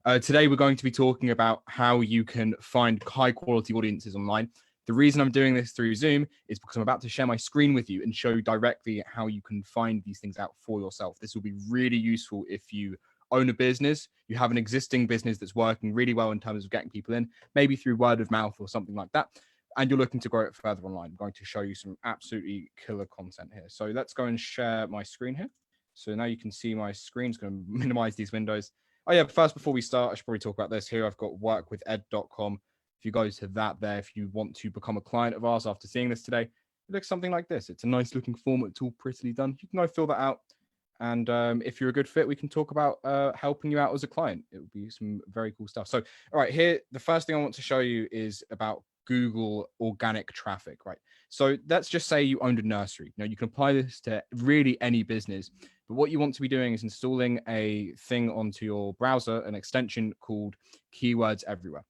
Today, we're going to be talking about how you can find high quality audiences online. The reason I'm doing this through Zoom is because I'm about to share my screen with you and show you directly how you can find these things out for yourself. This will be really useful if you own a business, you have an existing business that's working really well in terms of getting people in, maybe through word of mouth or something like that, and you're looking to grow it further online. I'm going to show you some absolutely killer content here. So let's go and share my screen here. So now you can see my screen. It's going to minimize these windows. Oh yeah, first, before we start, I should probably talk about this here. I've got workwithed.com. If you go to that there, if you want to become a client of ours after seeing this today, it looks something like this. It's a nice looking form. It's all prettily done. You can go fill that out. And if you're a good fit, we can talk about helping you out as a client. It would be some very cool stuff. So, all right, here, the first thing I want to show you is about Google organic traffic, right? So let's just say you owned a nursery. Now you can apply this to really any business, but what you want to be doing is installing a thing onto your browser, an extension called Keywords Everywhere.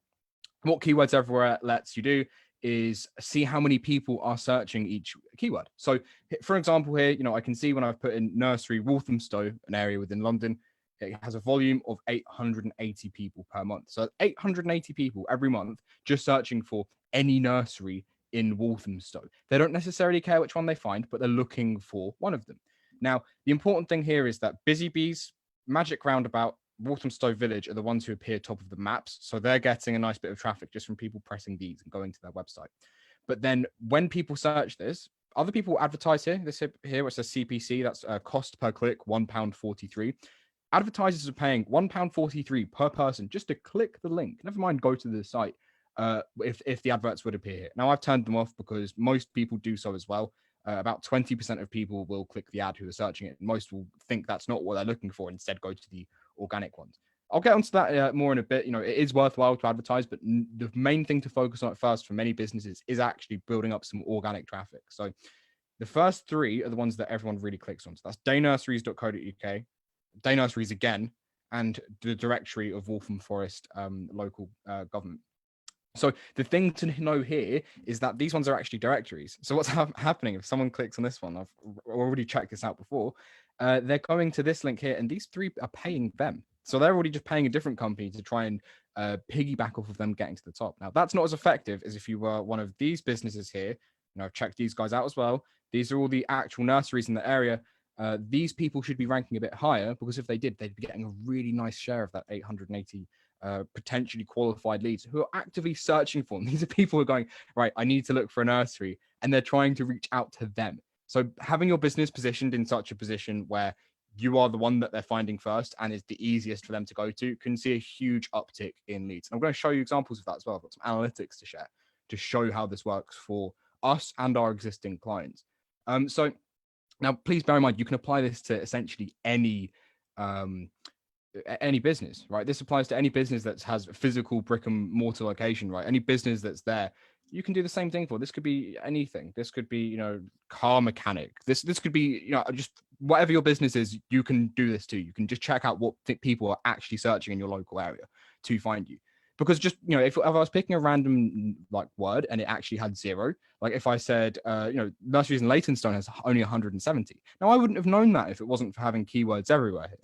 What Keywords Everywhere lets you do is see how many people are searching each keyword. So for example here, I can see when I've put in nursery Walthamstow, an area within London, it has a volume of 880 people per month. So 880 people every month just searching for any nursery in Walthamstow. They don't necessarily care which one they find, but they're looking for one of them. Now, the important thing here is that Busy Bees, Magic Roundabout, Walthamstow Village are the ones who appear top of the maps. So they're getting a nice bit of traffic just from people pressing these and going to their website. But then when people search this, other people advertise here. This here, which says CPC, that's cost per click, £1.43. Advertisers are paying £1.43 per person just to click the link. Never mind go to the site if the adverts would appear here. Now, I've turned them off because most people do so as well. About 20% of people will click the ad who are searching it. Most will think that's not what they're looking for, instead go to the organic ones. I'll get onto that more in a bit. It is worthwhile to advertise, but the main thing to focus on at first for many businesses is actually building up some organic traffic. So the first three are the ones that everyone really clicks on. So that's daynurseries.co.uk, Day Nurseries again, and the directory of Waltham Forest local government. So the thing to know here is that these ones are actually directories. So what's happening if someone clicks on this one, I've already checked this out before, they're going to this link here, and these three are paying them. So they're already just paying a different company to try and piggyback off of them getting to the top. Now, that's not as effective as if you were one of these businesses here. I've checked these guys out as well. These are all the actual nurseries in the area. These people should be ranking a bit higher, because if they did, they'd be getting a really nice share of that 880 potentially qualified leads who are actively searching for them. These are people who are going, right, I need to look for a nursery, and they're trying to reach out to them. So having your business positioned in such a position where you are the one that they're finding first and is the easiest for them to go to can see a huge uptick in leads. And I'm going to show you examples of that as well. I've got some analytics to share to show how this works for us and our existing clients. So now, please bear in mind, you can apply this to essentially any business, right? This applies to any business that has a physical brick and mortar location, right? Any business that's there, you can do the same thing for. This could be anything. This could be, car mechanic. This could be, just whatever your business is, you can do this too. You can just check out what people are actually searching in your local area to find you. Because just, if I was picking a random word and it actually had 0, like if I said, nurseries in Leytonstone has only 170. Now, I wouldn't have known that if it wasn't for having keywords everywhere here.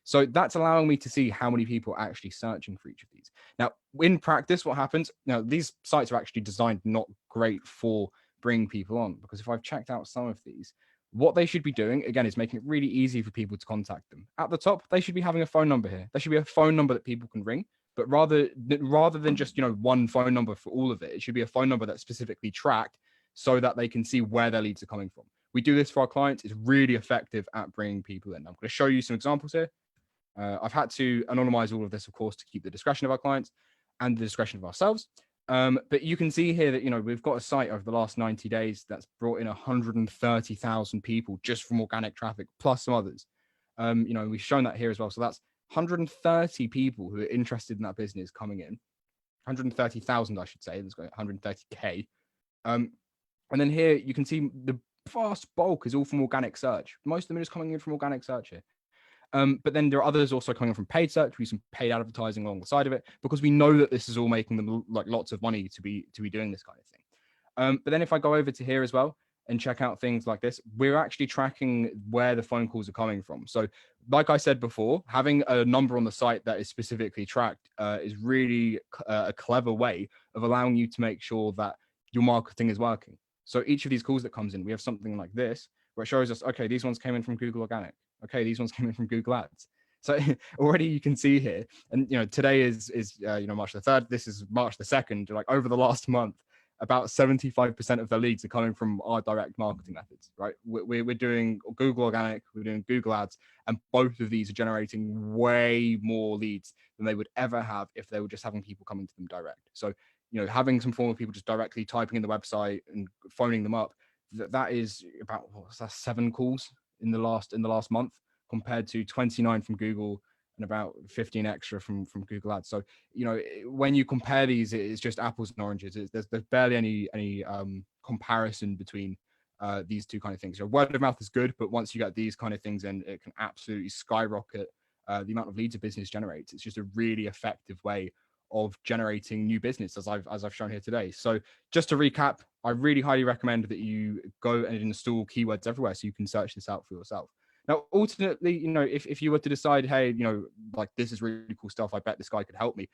So that's allowing me to see how many people are actually searching for each of these. Now, in practice, what happens? Now, these sites are actually designed not great for bringing people on, because if I've checked out some of these, what they should be doing, again, is making it really easy for people to contact them. At the top, they should be having a phone number here. There should be a phone number that people can ring, but rather than just, one phone number for all of it, it should be a phone number that's specifically tracked so that they can see where their leads are coming from. We do this for our clients. It's really effective at bringing people in. I'm going to show you some examples here. I've had to anonymize all of this, of course, to keep the discretion of our clients and the discretion of ourselves. But you can see here that, we've got a site over the last 90 days that's brought in 130,000 people just from organic traffic, plus some others. We've shown that here as well. So that's 130 people who are interested in that business coming in. 130,000, I should say. Let's go 130K. And then here you can see the vast bulk is all from organic search. Most of them are just coming in from organic search here. But then there are others also coming from paid search. We use some paid advertising along the side of it, because we know that this is all making them lots of money to be doing this kind of thing. But then if I go over to here as well, and check out things like this, we're actually tracking where the phone calls are coming from. So like I said before, having a number on the site that is specifically tracked is really a clever way of allowing you to make sure that your marketing is working. So each of these calls that comes in, we have something like this where it shows us, okay, these ones came in from Google Organic. Okay, these ones came in from Google Ads. So already you can see here, and today is March the 3rd. This is March the 2nd. Like over the last month, about 75% of the leads are coming from our direct marketing methods, right? We're doing Google Organic, we're doing Google Ads, and both of these are generating way more leads than they would ever have if they were just having people coming to them direct. So, having some form of people just directly typing in the website and phoning them up, that is about, what's that, 7 calls in the last month compared to 29 from Google and about 15 extra from Google Ads. So, when you compare these, it's just apples and oranges. There's barely any comparison between these two kind of things. Word of mouth is good, but once you get these kind of things in, it can absolutely skyrocket the amount of leads a business generates. It's just a really effective way of generating new business, as I've shown here today. So just to recap, I really highly recommend that you go and install Keywords Everywhere so you can search this out for yourself. Now, ultimately, if you were to decide, hey, like this is really cool stuff, I bet this guy could help me.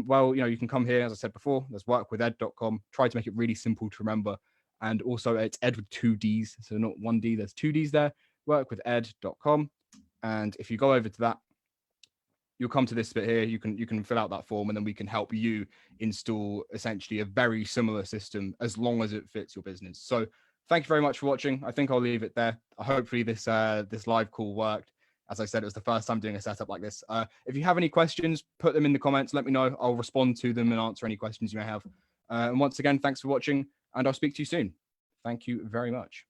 Well, you can come here, as I said before, there's workwithed.com. Try to make it really simple to remember. And also it's Ed with 2 Ds, so not 1 D, there's 2 Ds there, workwithed.com. And if you go over to that, you'll come to this bit here. You can fill out that form, and then we can help you install essentially a very similar system as long as it fits your business. So thank you very much for watching. I think I'll leave it there. Hopefully this live call worked. As I said, it was the first time doing a setup like this. If you have any questions, put them in the comments. Let me know. I'll respond to them and answer any questions you may have. And once again, thanks for watching, and I'll speak to you soon. Thank you very much.